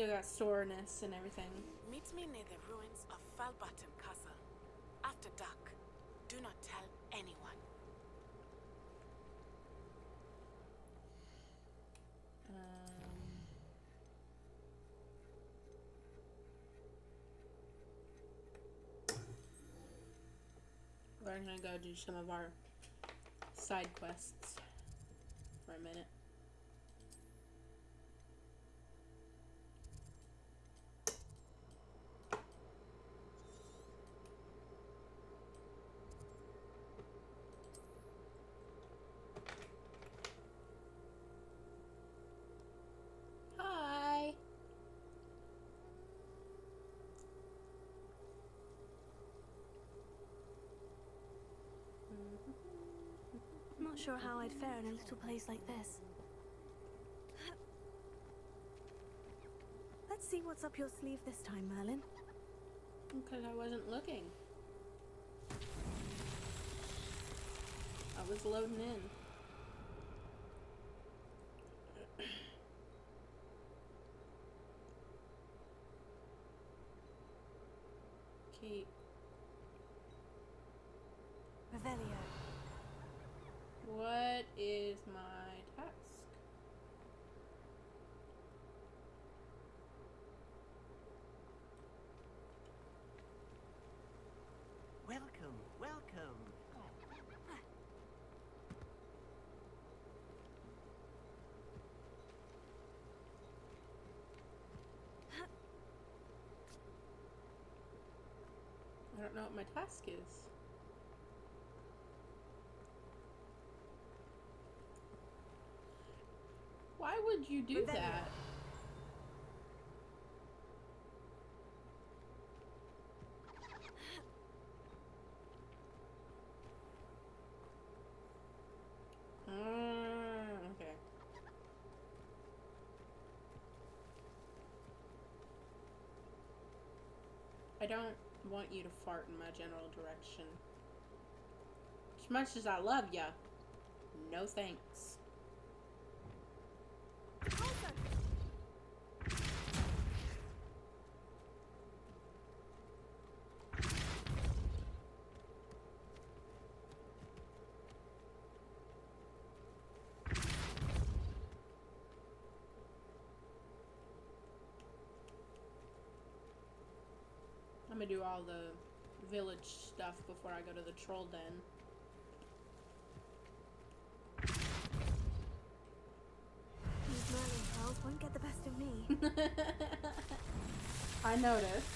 still got soreness and everything. Meet me near the ruins of Falbaton Castle. After dark. Do not tell anyone. We're gonna go do some of our side quests for a minute. Hi. I'm not sure how I'd fare in a little place like this. Let's see what's up your sleeve this time, Merlin. Because I wasn't looking. I was loading in. Keep. Revelio. What is my task? Welcome, welcome. I don't know what my task is. Why would you do that? Okay. I don't want you to fart in my general direction. As much as I love ya, no thanks. I'm gonna do all the village stuff before I go to the troll den. These Merlin pearls won't get the best of me. I noticed.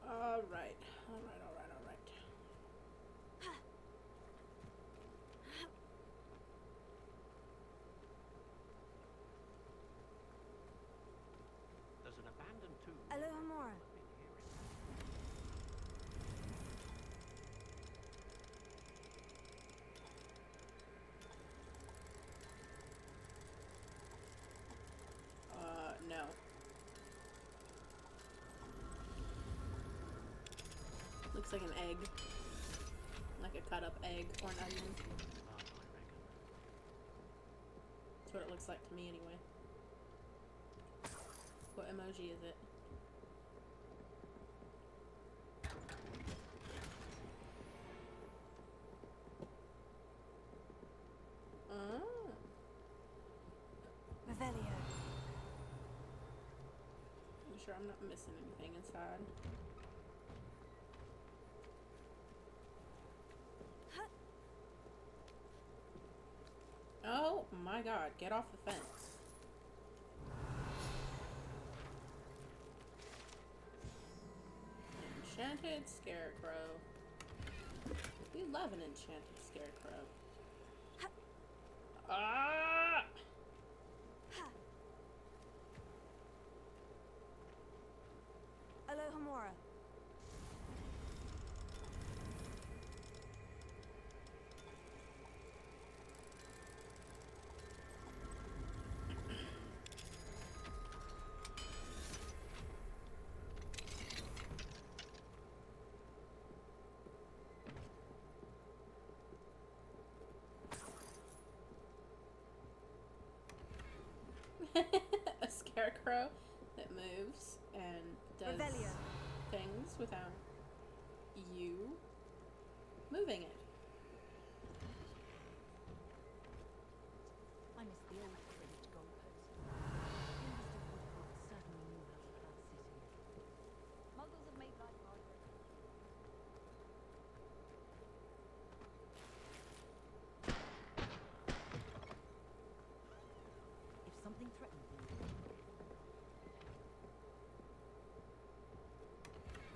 Alright. There's an abandoned tomb. Alohomora. No. Looks like an egg. Like a cut up egg or an onion. That's what it looks like to me anyway. What emoji is it? Oh. Revelio. I'm sure I'm not missing anything inside. Oh my god, get off the fence. Enchanted scarecrow. We love an enchanted scarecrow. Ah! Alohomora. Revelio. things without you moving it. I miss the old cribbage goalpost. Mr. Woodcock certainly knew how to class city. Muggles have made life harder. If something threatened them,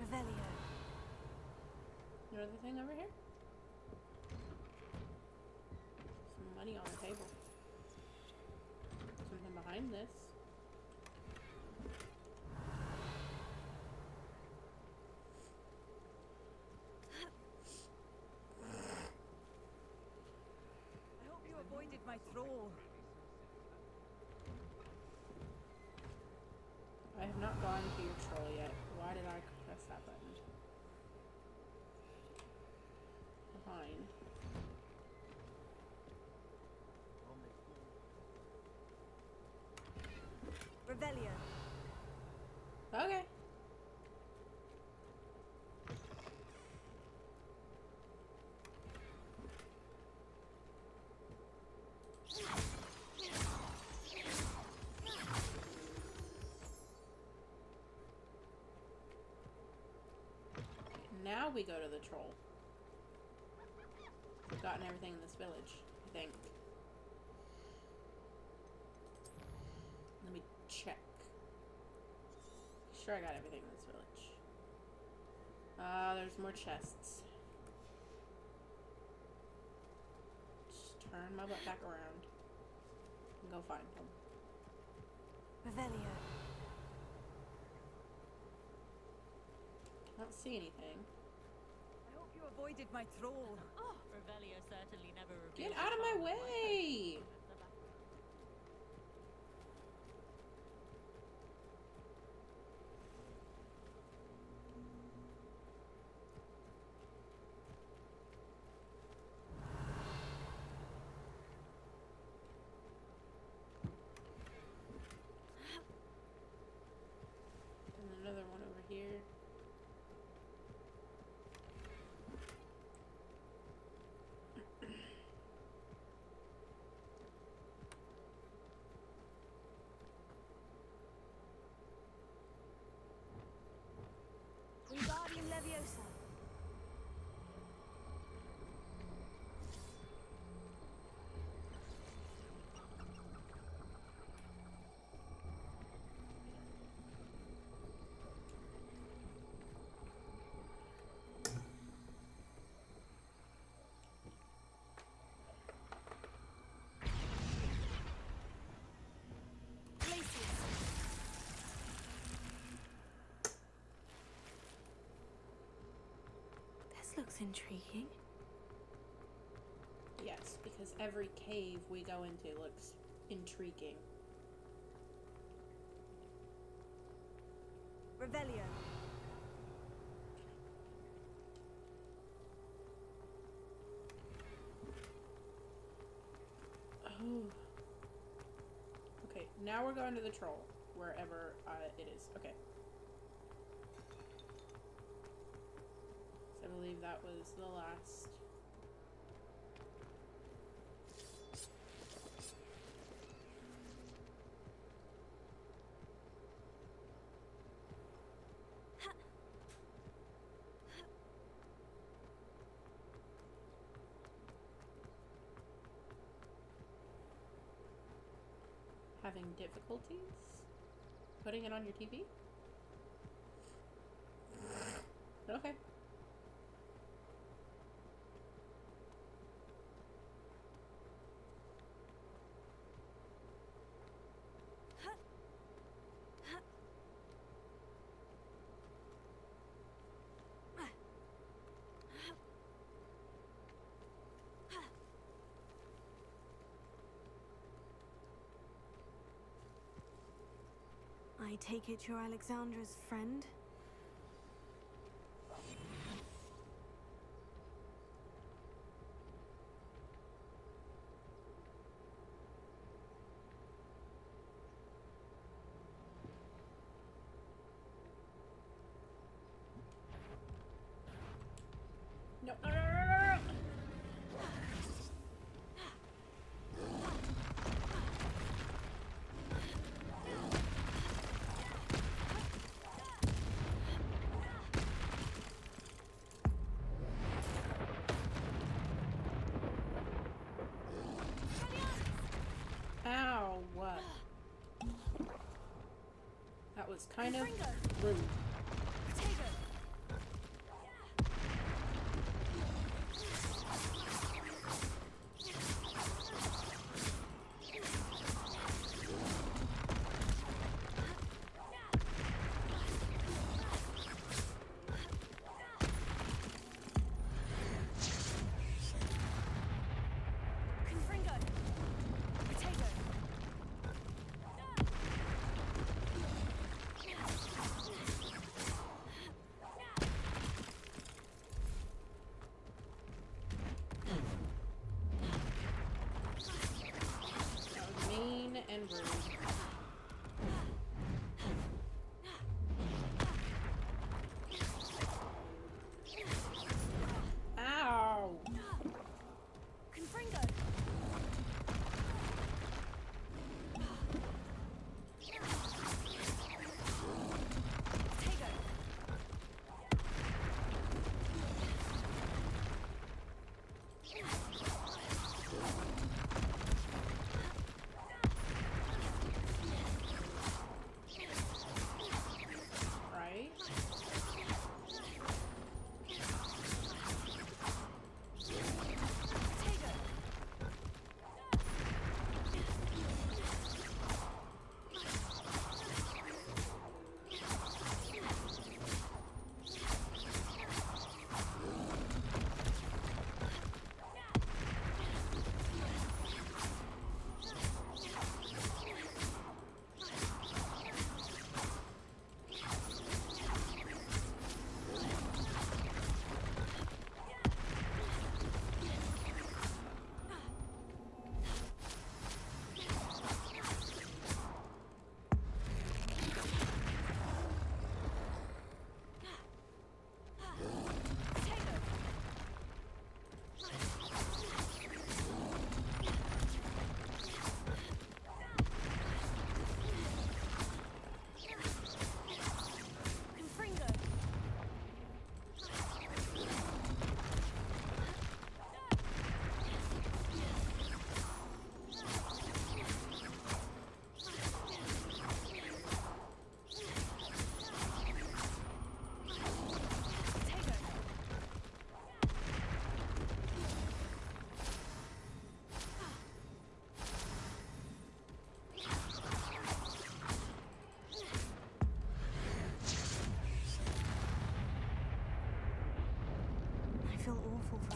Revelio. Another thing over here? Some money on the table. Something behind this. I hope you avoided my troll. I have not gone to your troll yet. Why did I press that button? Behind. Revelio. Okay. Now we go to the troll. We've gotten everything in this village, I think. Let me check. Sure, I got everything in this village. There's more chests. Just turn my butt back around and go find them. Revelio. I don't see anything. I hope you avoided my troll. Oh, Revelio certainly never Get reveals out of my his power like way! the back. And another one over here. Wingardium Leviosa. Glacius. This looks intriguing. Yes, because every cave we go into looks intriguing. Revelio. Oh. Okay, now we're going to the troll, wherever it is. Okay. So I believe that was the last. Having difficulties putting it on your TV? Okay. I take it you're Alexandra's friend? No, no, no, no, no, no. Ow, what? That was kind of rude. And rude. Ow! Confringo!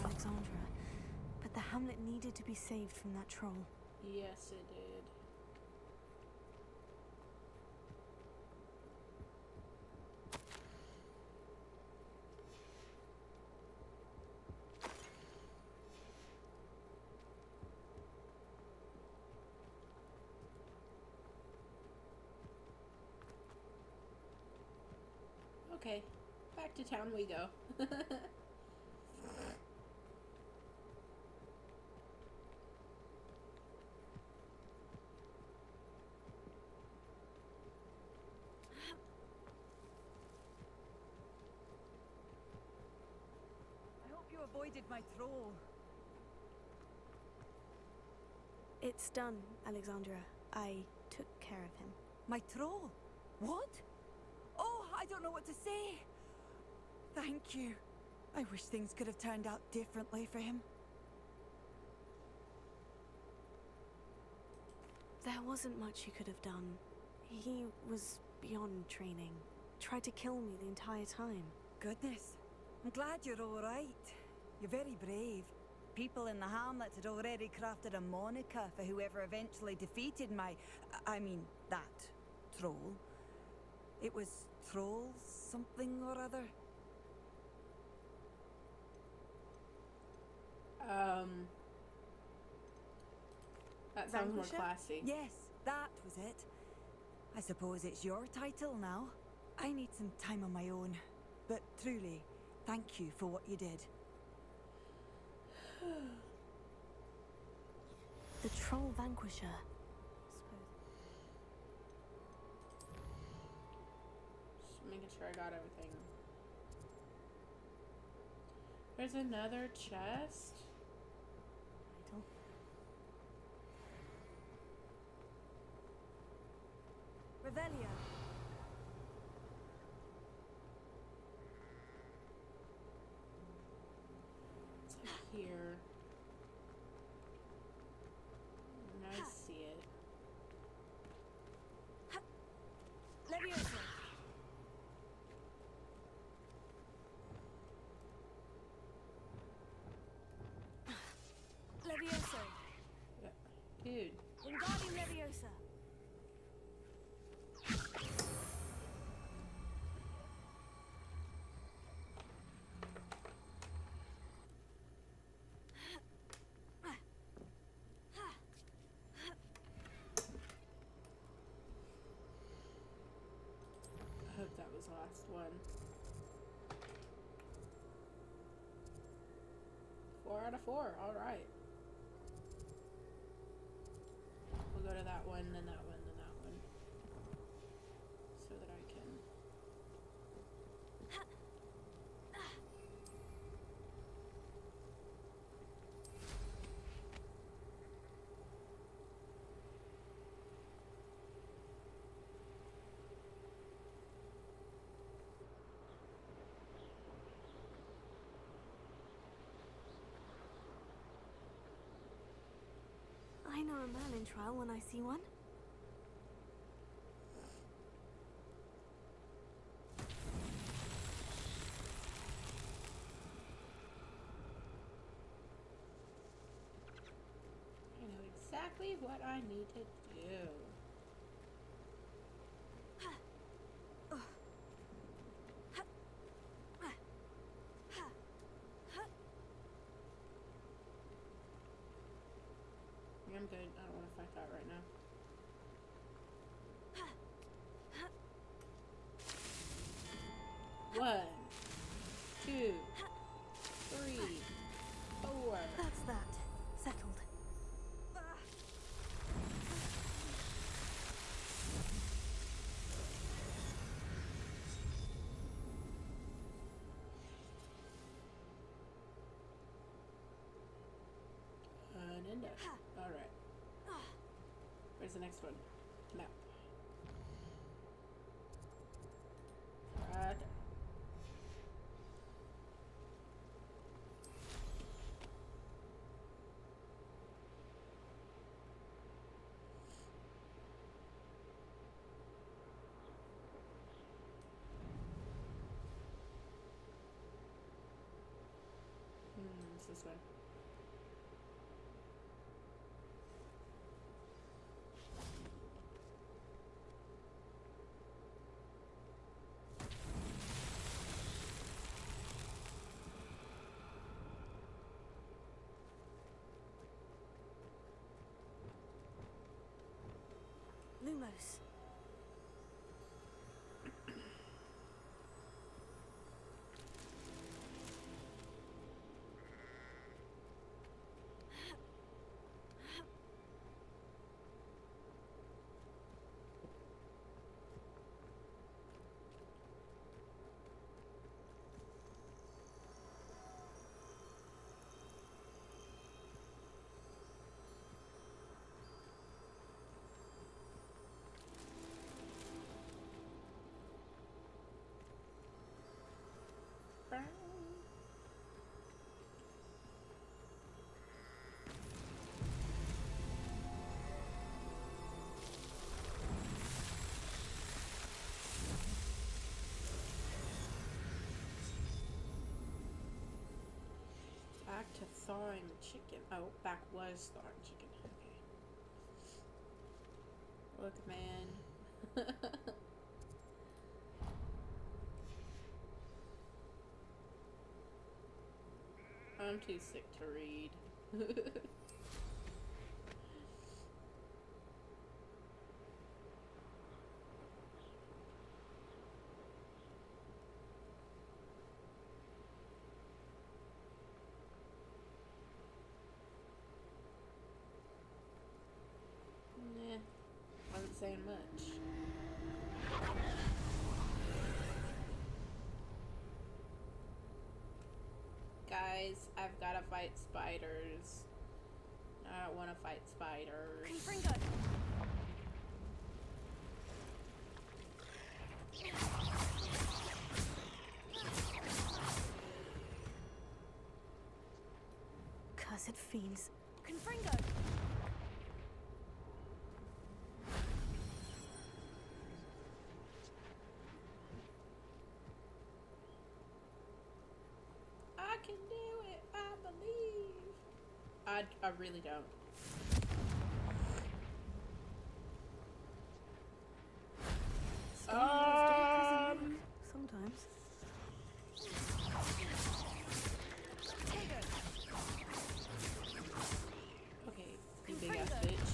Alexandra, but the hamlet needed to be saved from that troll. Yes, it did. Okay, back to town we go. Avoided my troll. It's done, Alexandra. I took care of him. My troll? What? Oh, I don't know what to say. Thank you. I wish things could have turned out differently for him. There wasn't much you could have done. He was beyond training. Tried to kill me the entire time. Goodness. I'm glad you're all right. You're very brave. People in the hamlet had already crafted a moniker for whoever eventually defeated that troll. It was Troll something or other. That sounds more Vanquisher? classy. Yes, that was it. I suppose it's your title now. I need some time on my own. But truly, thank you for what you did. The troll vanquisher. Suppose. Just making sure I got everything. There's another chest. Idle. Revelia. It's up here. And I see it. Leviosa. Leviosa. Dude. Wingardium Leviosa. I hope that was the last one. 4 out of 4. Alright. We'll go to that one, then that one, then that one. So that I can... I know a Merlin trial when I see one. I know exactly what I need to do. I'm good. I don't want to fight that right now. One, two, three, four. That's that. Settled. An endo. Alright. Where's the next one? Map. Right there. It's this way. Lumos. Back to thawing chicken. Oh, back was thawing chicken. Okay. Look, man. I'm too sick to read. guys. I've gotta fight spiders. I don't want to fight spiders. Confringo! Cursed fiends. Confringo! I can do it. I believe. I really don't. Sometimes. Okay, you big ass bitch.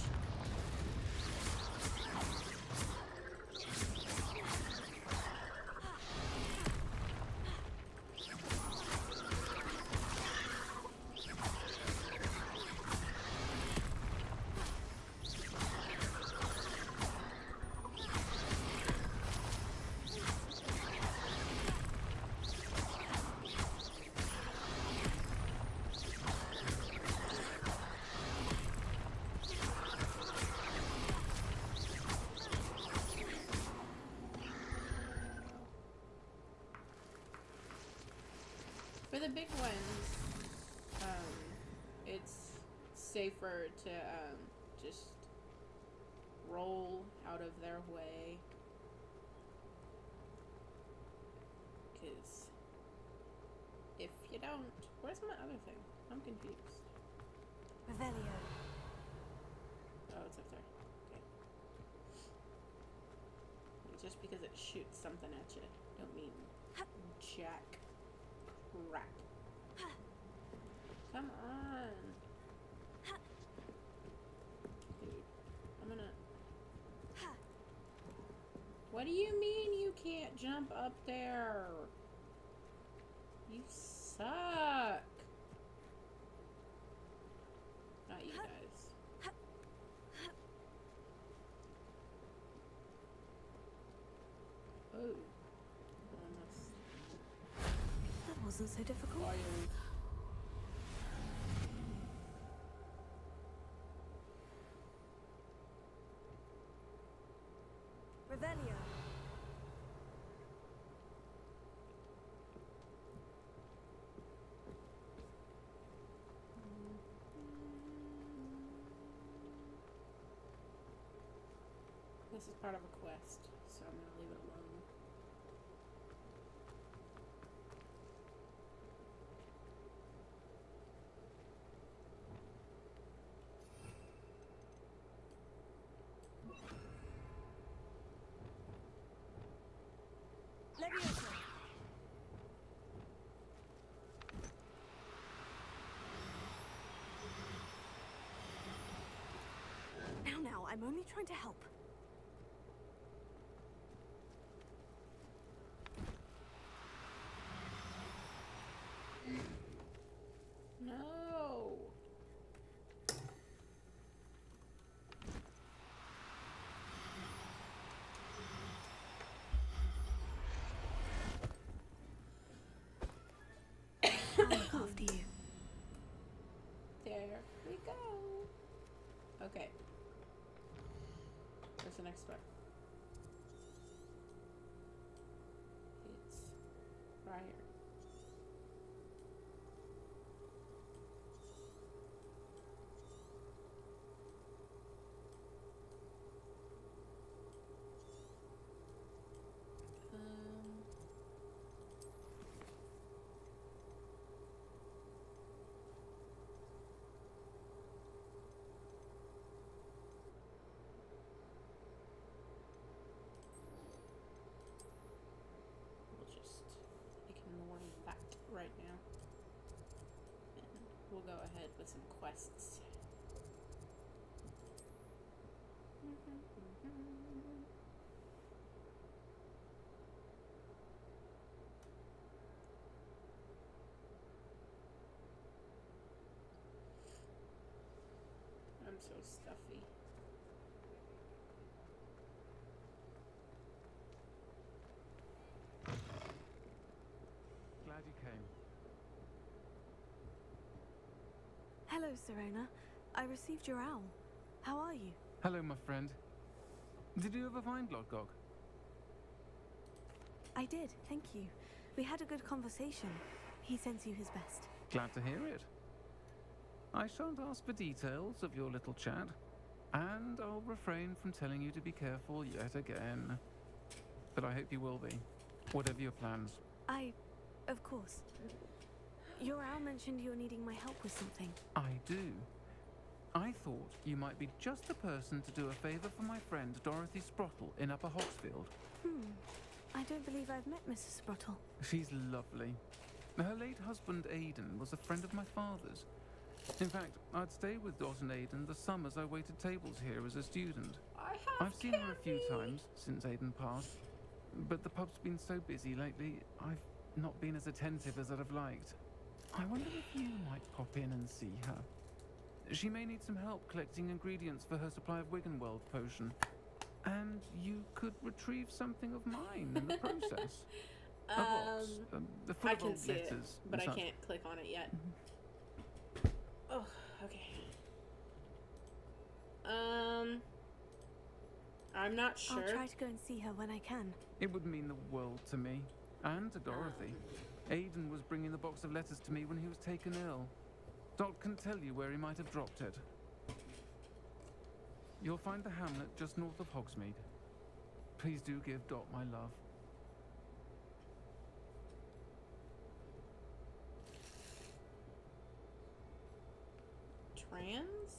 For the big ones, it's safer to just roll out of their way. Because if you don't, where's my other thing? I'm confused. Revelio. Oh, it's up there. Okay. Just because it shoots something at you, don't mean jack crap. Come on. Dude, I'm gonna... What do you mean you can't jump up there? You suck. Not you guys. Oh. Almost. That wasn't so difficult. Fire. Revelio. This is part of a quest, so I'm gonna leave it alone. Levioso. Now, I'm only trying to help. No. I'll look after you. There we go. Okay. Where's the next door? It's right here. We'll just ignore that right now. And we'll go ahead with some quests. I'm so stuffy. Glad you came. Hello, Serona. I received your owl. How are you? Hello, my friend. Did you ever find Lodgok? I did, thank you. We had a good conversation. He sends you his best. Glad to hear it. I shan't ask for details of your little chat, and I'll refrain from telling you to be careful yet again. But I hope you will be, whatever your plans. Of course. Your owl mentioned you're needing my help with something. I do. I thought you might be just the person to do a favour for my friend Dorothy Sprottle in Upper Hogsfield. I don't believe I've met Mrs. Sprottle. She's lovely. Her late husband Aidan was a friend of my father's. In fact, I'd stayed with Dot and Aidan the summers I waited tables here as a student. I've seen her a few times since Aidan passed, but the pub's been so busy lately, I've not been as attentive as I'd have liked. I wonder if you might pop in and see her. She may need some help collecting ingredients for her supply of Wiggenweld potion. And you could retrieve something of mine in the process. A box, full I of can old see it, letters but and I such. can't click on it yet. Oh, okay. I'm not sure. I'll try to go and see her when I can. It would mean the world to me, and to Dorothy. Aidan was bringing the box of letters to me when he was taken ill. Dot can tell you where he might have dropped it. You'll find the hamlet just north of Hogsmeade. Please do give Dot my love. Trans?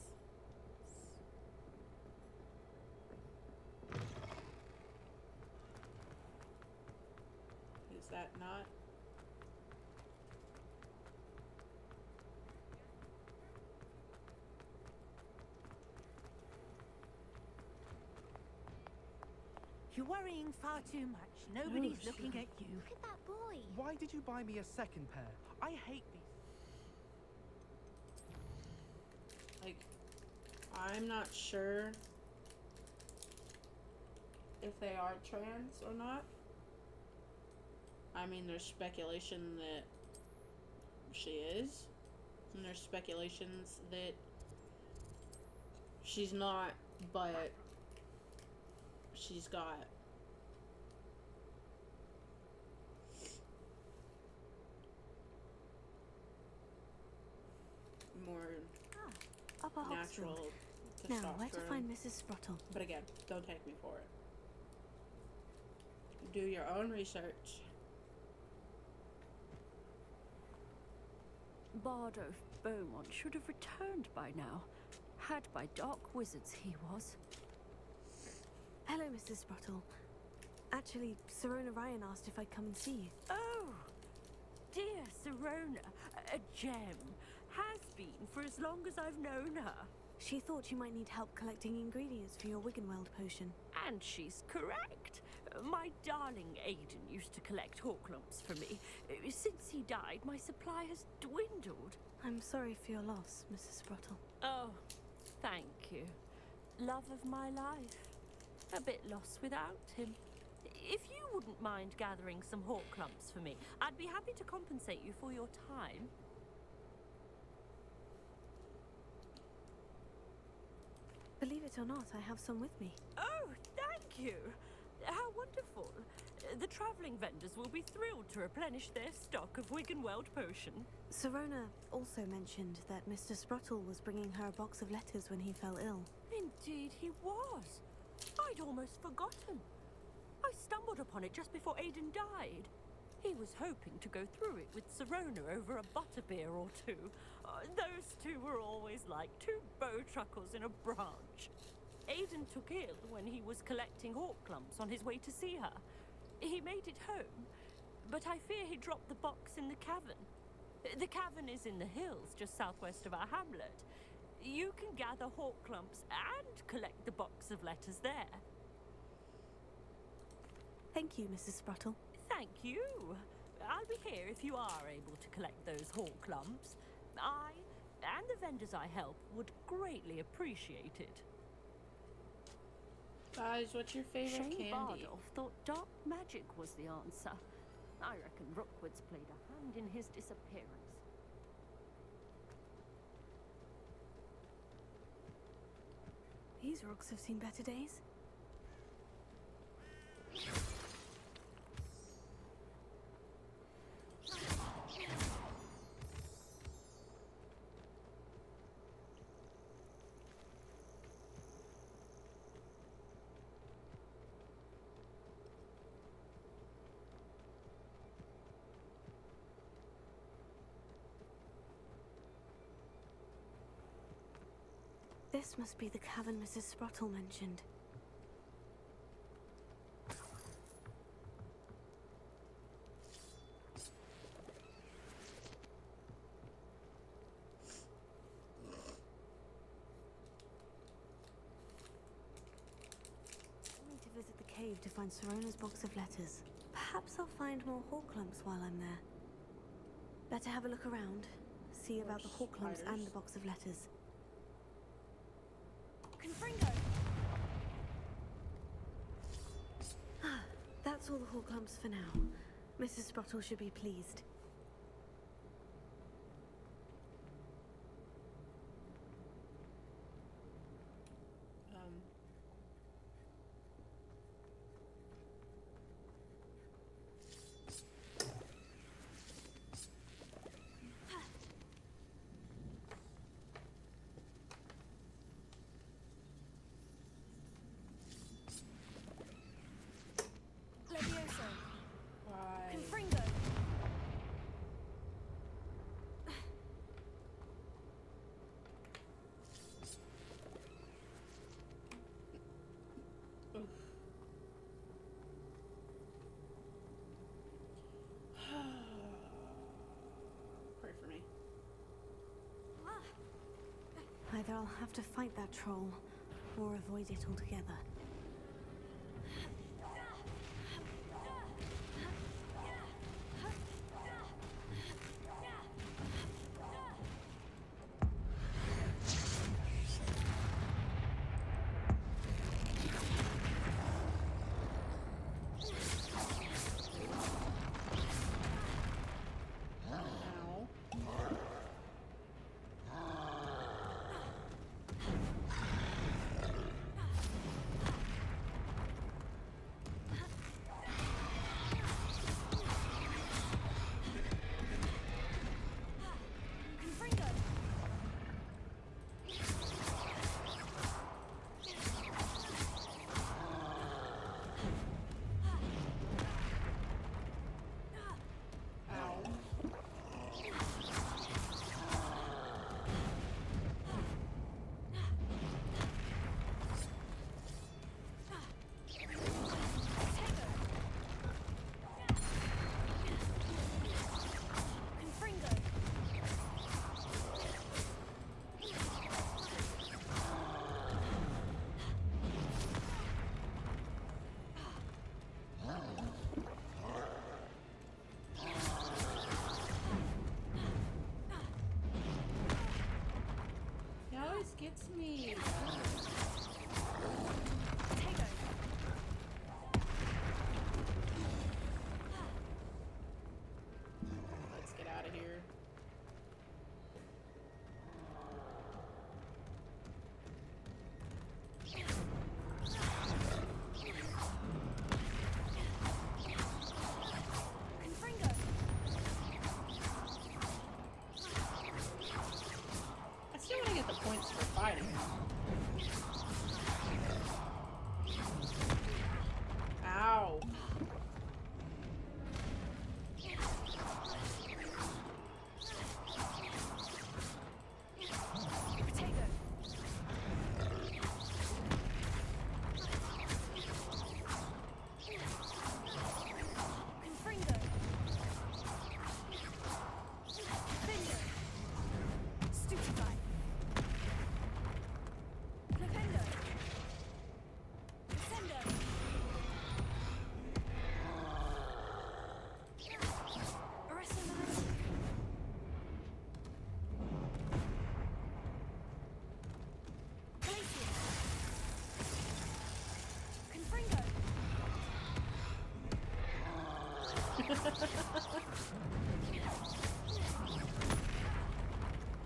Is that not? You're worrying far too much. Nobody's looking at you. Look at that boy. Why did you buy me a second pair? I hate these. Like, I'm not sure if they are trans or not. I mean, there's speculation that she is, and there's speculations that she's not, but she's got more Upper natural Hogsfield. Now, where to testosterone. find Mrs. Sprottle? But again, don't take me for it. Do your own research. Bard of Beaumont should have returned by now. Had by dark wizards he was. Hello, Mrs. Sprottle. Actually, Serona Ryan asked if I'd come and see you. Oh, dear Serona, a gem. Has been for as long as I've known her. She thought you might need help collecting ingredients for your Wiggenweld potion. And she's correct. My darling Aidan used to collect Horklumps for me. Since he died, my supply has dwindled. I'm sorry for your loss, Mrs. Sprottle. Oh, thank you. Love of my life. A bit lost without him. If you wouldn't mind gathering some Horklumps for me, I'd be happy to compensate you for your time. Believe it or not, I have some with me. Oh, thank you. How wonderful. The travelling vendors will be thrilled to replenish their stock of Wiggenweld potion. Serona also mentioned that Mr. Sprottle was bringing her a box of letters when he fell ill. Indeed he was. I'd almost forgotten. I stumbled upon it just before Aidan died. He was hoping to go through it with Serona over a butterbeer or two. Those two were always like two bowtruckles in a branch. Aidan took ill when he was collecting Horklumps on his way to see her. He made it home, but I fear he dropped the box in the cavern. The cavern is in the hills just southwest of our hamlet. You can gather Horklumps and collect the box of letters there. Thank you, Mrs. Sprottle. Thank you. I'll be here if you are able to collect those Horklumps. I and the vendors I help would greatly appreciate it. Guys, what's your favorite Shane candy? Bardolph thought dark magic was the answer. I reckon Rookwood's played a hand in his disappearance. These rocks have seen better days. This must be the cavern Mrs. Sprottle mentioned. I need to visit the cave to find Sorona's box of letters. Perhaps I'll find more Horklumps while I'm there. Better have a look around. See about the Horklumps and the box of letters. Confringo! That's all the Horklumps for now. Mrs. Sprottle should be pleased. Either I'll have to fight that troll, or avoid it altogether. Gets me. Let's get out of here. I still want to get the points for fighting. Ow.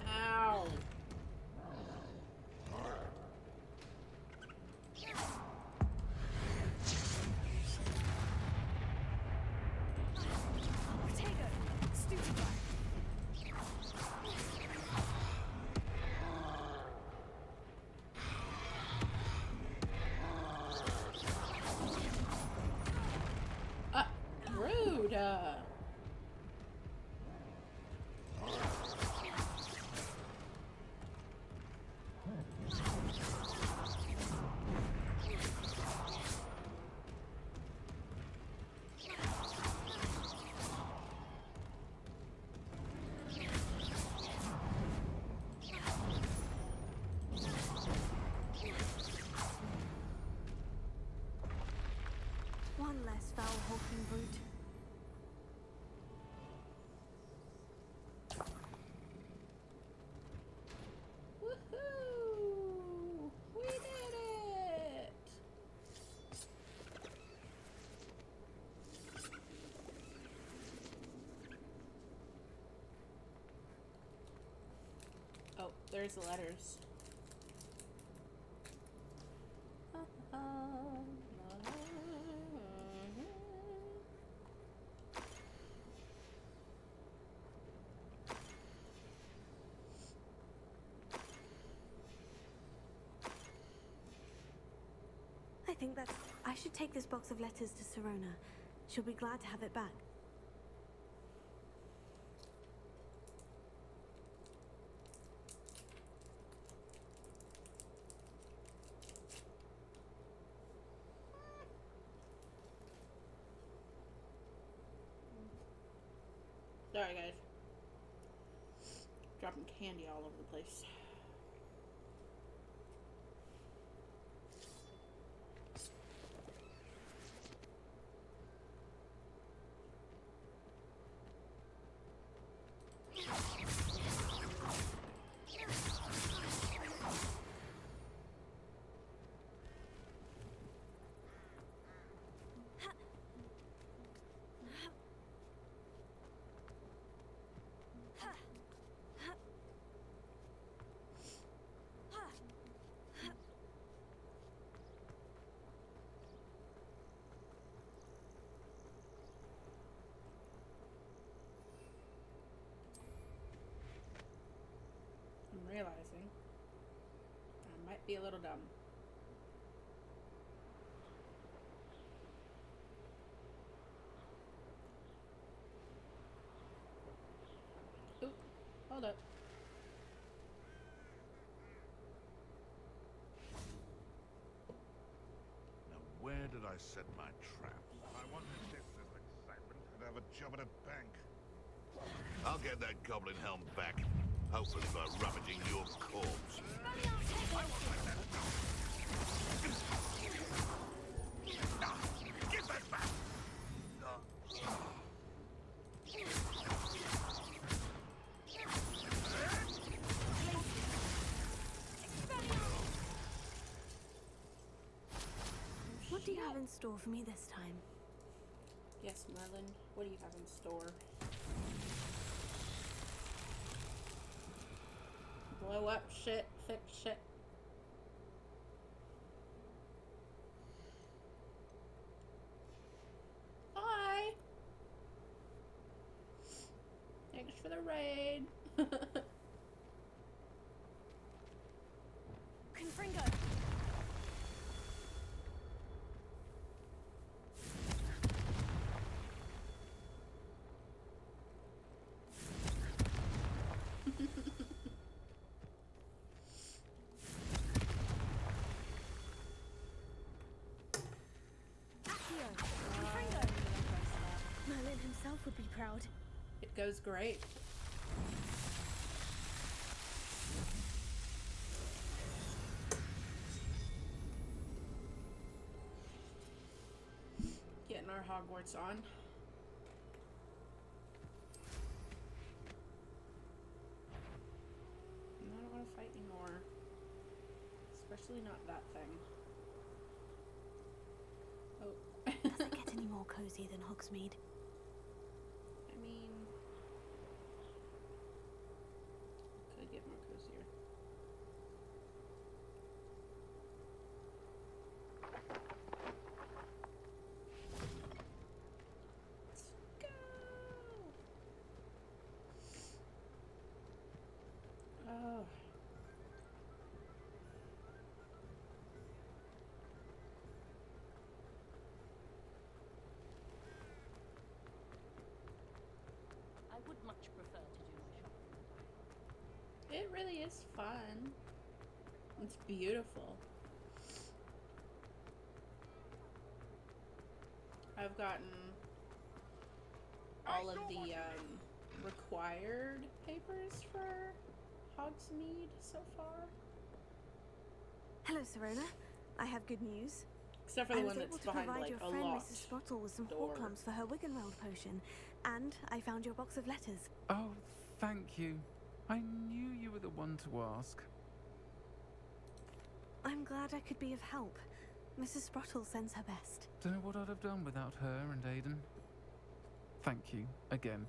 Ow. there's the letters. I think that I should take this box of letters to Serona. She'll be glad to have it back. Sorry, guys. Dropping candy all over the place. I'm realizing I might be a little dumb. Oop, hold up. Now, where did I set my trap? I wanted this as excitement and have a job at a bank. I'll get that goblin helm back. Hopefully by rummaging your corpse. I won't let that go. Give that back! What do you have in store for me this time? Yes, Merlin, what do you have in store? Blow up shit, fix shit. Hi! Thanks for the raid. Confringo! Merlin himself would be proud. It goes great. Getting our Hogwarts on. I don't want to fight anymore. Especially not that thing. Oh. Does it get any more cozy than Hogsmeade? I mean, could get more cozier. Let's go. Oh. I would much prefer to do my shopping. It really is fun. It's beautiful. I've gotten all of the required papers for Hogsmeade so far. Hello, Serona. I have good news. Except for the I one was that's able to behind provide like your a friend locked Mrs. Sprottle with some door. Horcrux for her Wiggenweld potion, and I found your box of letters. Oh, thank you. I knew you were the one to ask. I'm glad I could be of help. Mrs. Sprottle sends her best. Don't know what I'd have done without her and Aiden. Thank you, again,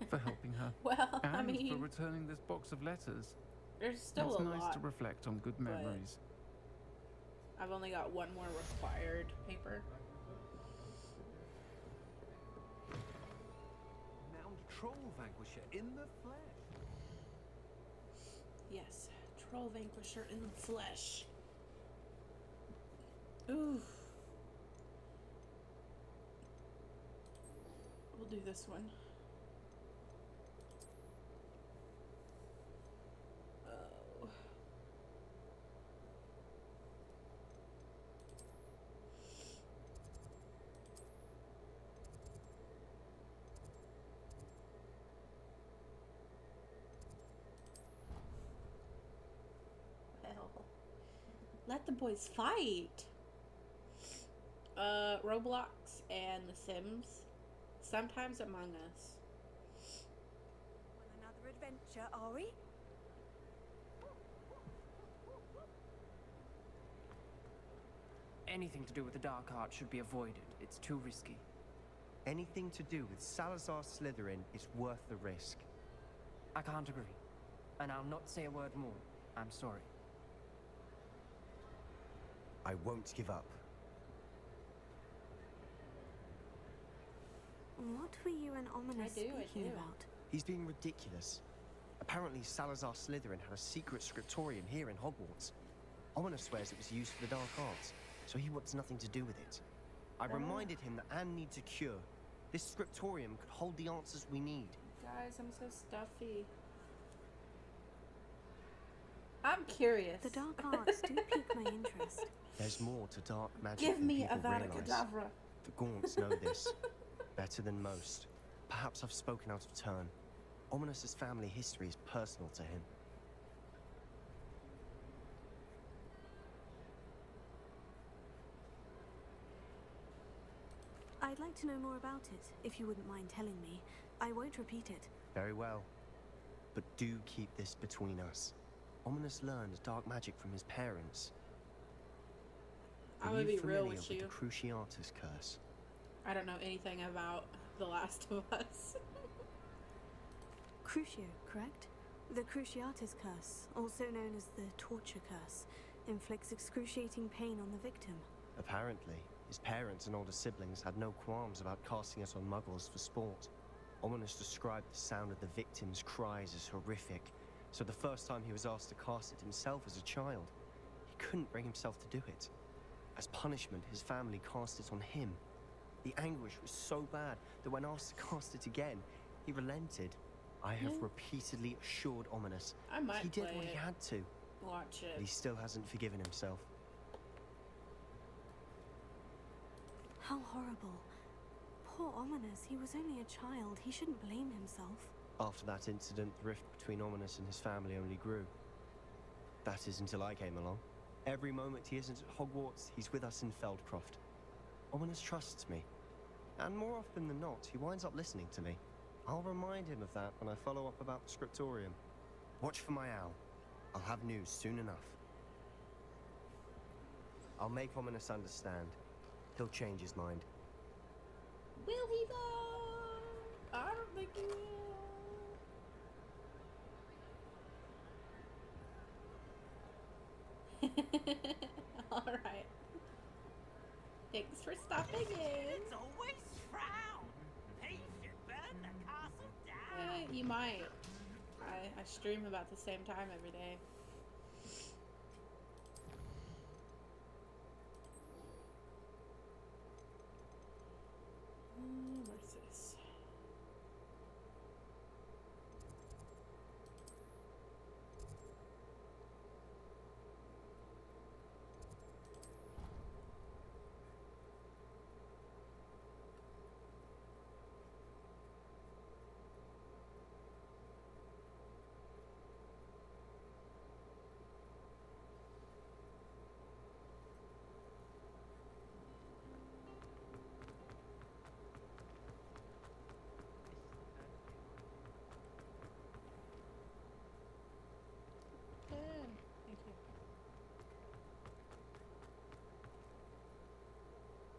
for helping her. Well, and I mean, for returning this box of letters. There's still It's a nice lot. to reflect on good memories. I've only got one more required paper. Renowned troll vanquisher in the flesh. Yes, troll vanquisher in the flesh. Ooh. We'll do this one. Oh. Well, let the boys fight. Roblox and The Sims. Sometimes Among Us. On another adventure, are we? Anything to do with the dark arts should be avoided. It's too risky. Anything to do with Salazar Slytherin is worth the risk. I can't agree. And I'll not say a word more. I'm sorry. I won't give up. What were you and Ominous speaking about? He's being ridiculous. Apparently Salazar Slytherin had a secret scriptorium here in Hogwarts. Ominous swears it was used for the dark arts, so he wants nothing to do with it. I reminded him that Anne needs a cure. This scriptorium could hold the answers we need. Guys, I'm so stuffy. I'm curious. The dark arts do pique my interest. There's more to dark magic Give than me people Avada realize. Kedavra. The Gaunts know this better than most. Perhaps I've spoken out of turn. Ominous's family history is personal to him. I'd like to know more about it, if you wouldn't mind telling me. I won't repeat it. Very well. But do keep this between us. Ominous learned dark magic from his parents. I'm Are gonna you be real familiar with with you. the Cruciatus curse? I don't know anything about The Last of Us. Crucio, correct? The Cruciatus curse, also known as the torture curse, inflicts excruciating pain on the victim. Apparently, his parents and older siblings had no qualms about casting it on muggles for sport. Ominous described the sound of the victim's cries as horrific, so the first time he was asked to cast it himself as a child, he couldn't bring himself to do it. As punishment, his family cast it on him. The anguish was so bad that when asked to cast it again, he relented. I have repeatedly assured Ominous I might he did play what he it. had to, Watch it. but he still hasn't forgiven himself. How horrible. Poor Ominous, he was only a child. He shouldn't blame himself. After that incident, the rift between Ominous and his family only grew. That is until I came along. Every moment he isn't at Hogwarts, he's with us in Feldcroft. Ominous trusts me. And more often than not, he winds up listening to me. I'll remind him of that when I follow up about the scriptorium. Watch for my owl. I'll have news soon enough. I'll make Ominous understand. He'll change his mind. Will he though? I don't think he will. Alright. Thanks for stopping in. It's always frown. He should burn the castle down. You might. I stream about the same time every day. Where's this?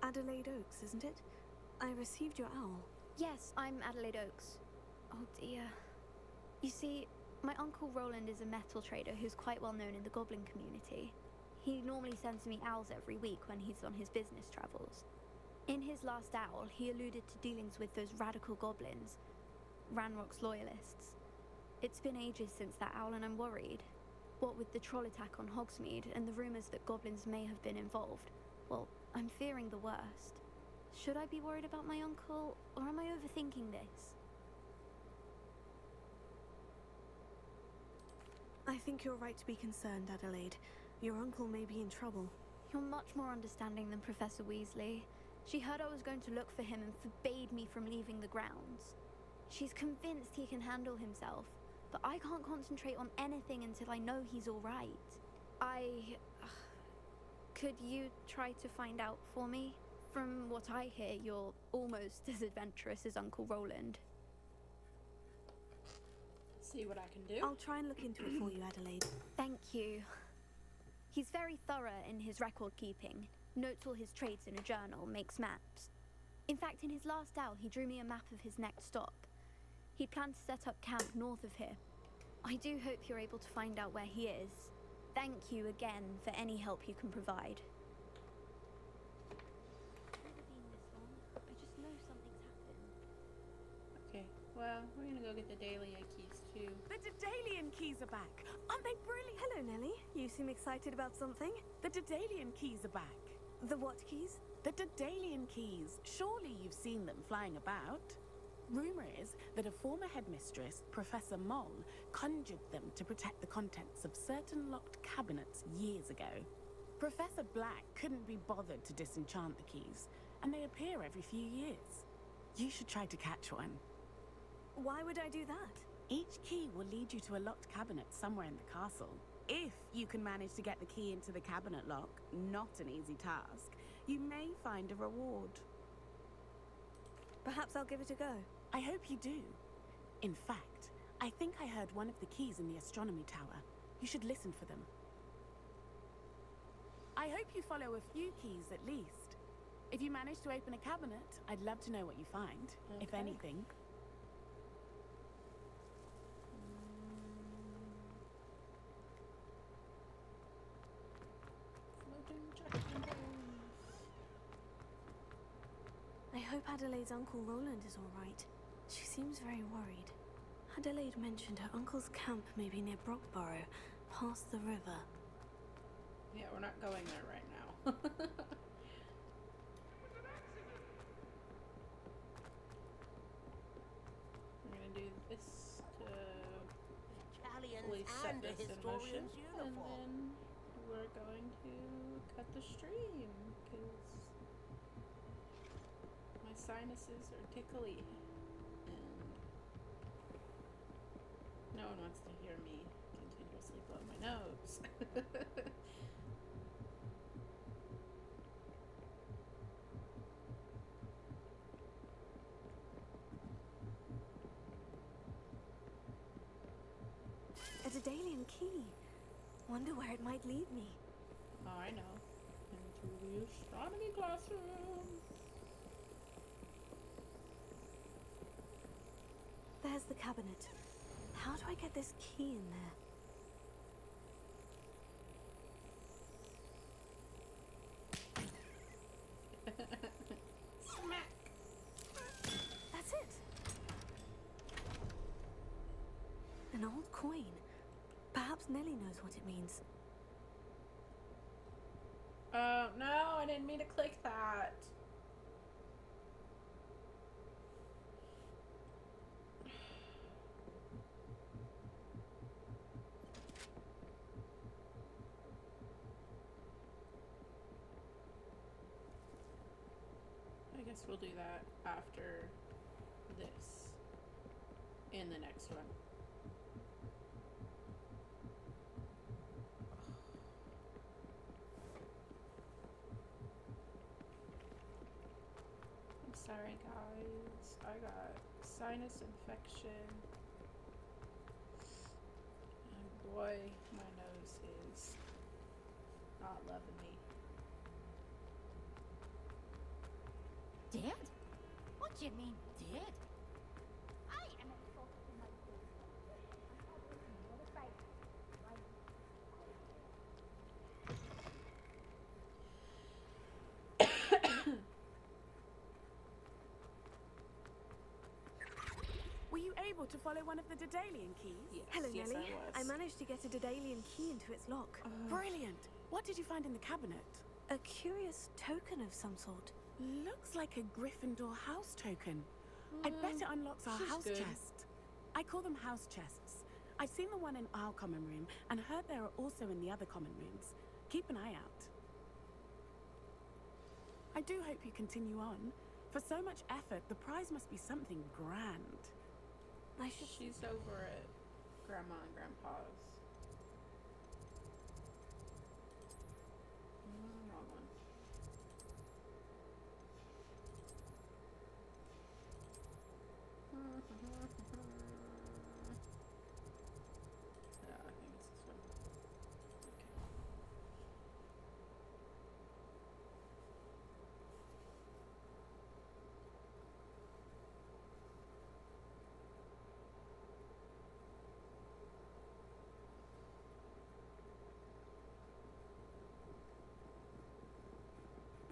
Adelaide Oaks, isn't it? I received your owl. Yes, I'm Adelaide Oaks. Oh dear. You see, My uncle Roland is a metal trader who's quite well known in the goblin community. He normally sends me owls every week when he's on his business travels. In his last owl, he alluded to dealings with those radical goblins, Ranrock's loyalists. It's been ages since that owl and I'm worried. What with the troll attack on Hogsmeade and the rumours that goblins may have been involved, well, I'm fearing the worst. Should I be worried about my uncle, or am I overthinking this? I think you're right to be concerned, Adelaide. Your uncle may be in trouble. You're much more understanding than Professor Weasley. She heard I was going to look for him and forbade me from leaving the grounds. She's convinced he can handle himself, but I can't concentrate on anything until I know he's all right. Could you try to find out for me? From what I hear, you're almost as adventurous as Uncle Roland. See what I can do. I'll try and look into it for you, Adelaide. Thank you. He's very thorough in his record keeping. Notes all his trades in a journal, makes maps. In fact, in his last owl, he drew me a map of his next stop. He planned to set up camp north of here. I do hope you're able to find out where he is. Thank you again for any help you can provide. I just know something's happened. Okay, well, we're gonna go get the Dahlia keys too. The Daedalian keys are back. Aren't they brilliant? Hello, Nellie. You seem excited about something. The Daedalian keys are back. The what keys? The Daedalian keys. Surely you've seen them flying about. Rumour is that a former headmistress, Professor Moll, conjured them to protect the contents of certain locked cabinets years ago. Professor Black couldn't be bothered to disenchant the keys, and they appear every few years. You should try to catch one. Why would I do that? Each key will lead you to a locked cabinet somewhere in the castle. If you can manage to get the key into the cabinet lock, not an easy task, you may find a reward. Perhaps I'll give it a go. I hope you do. In fact, I think I heard one of the keys in the astronomy tower. You should listen for them. I hope you follow a few keys at least. If you manage to open a cabinet, I'd love to know what you find, if anything. I hope Adelaide's Uncle Roland is all right. She seems very worried. Adelaide mentioned her uncle's camp may be near Brockborough, past the river. Yeah, we're not going there right now. We're gonna do this to fully set this in motion, and then we're going to cut the stream, because my sinuses are tickly, and no one wants to hear me continuously blow my nose. A Daedalian key. Wonder where it might lead me. Oh, I know. Into the astronomy classroom. There's the cabinet. How do I get this key in there? Smack! That's it. An old coin. Perhaps Nellie knows what it means. Oh, no, I didn't mean to click that. I guess we'll do that after this. In the next one. Sorry guys, I got sinus infection, and boy, my nose is not loving me. Dead? What do you mean, dead? I am a focus in my able to follow one of the Daedalian keys? Yes, Hello, yes, Nellie. I was. managed to get a Daedalian key into its lock. Brilliant. What did you find in the cabinet? A curious token of some sort. Looks like a Gryffindor house token. I bet it unlocks our she's house good. chest. I call them house chests. I've seen the one in our common room and heard there are also in the other common rooms. Keep an eye out. I do hope you continue on. For so much effort, the prize must be something grand. She's over at Grandma and Grandpa's. Wrong one. Yeah, I think it's this one. Okay.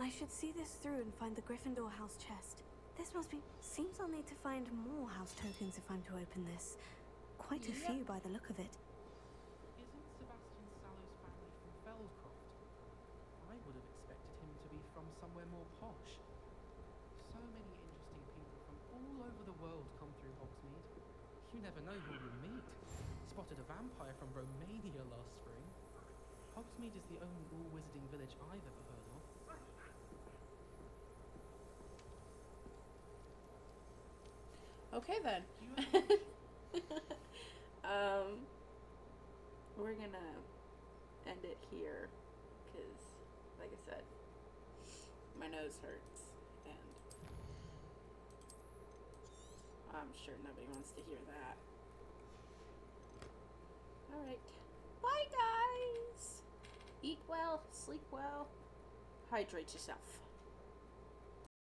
I should see this through and find the Gryffindor house chest. This must be... Seems I'll need to find more house tokens if I'm to open this. Quite a few by the look of it. Isn't Sebastian Sallow's family from Feldcroft? I would have expected him to be from somewhere more posh. So many interesting people from all over the world come through Hogsmeade. You never know who you'll meet. Spotted a vampire from Romania last spring. Hogsmeade is the only all-wizarding village I've ever heard of. Okay then. We're gonna end it here because, like I said, my nose hurts and I'm sure nobody wants to hear that. Alright. Bye guys! Eat well, sleep well, hydrate yourself.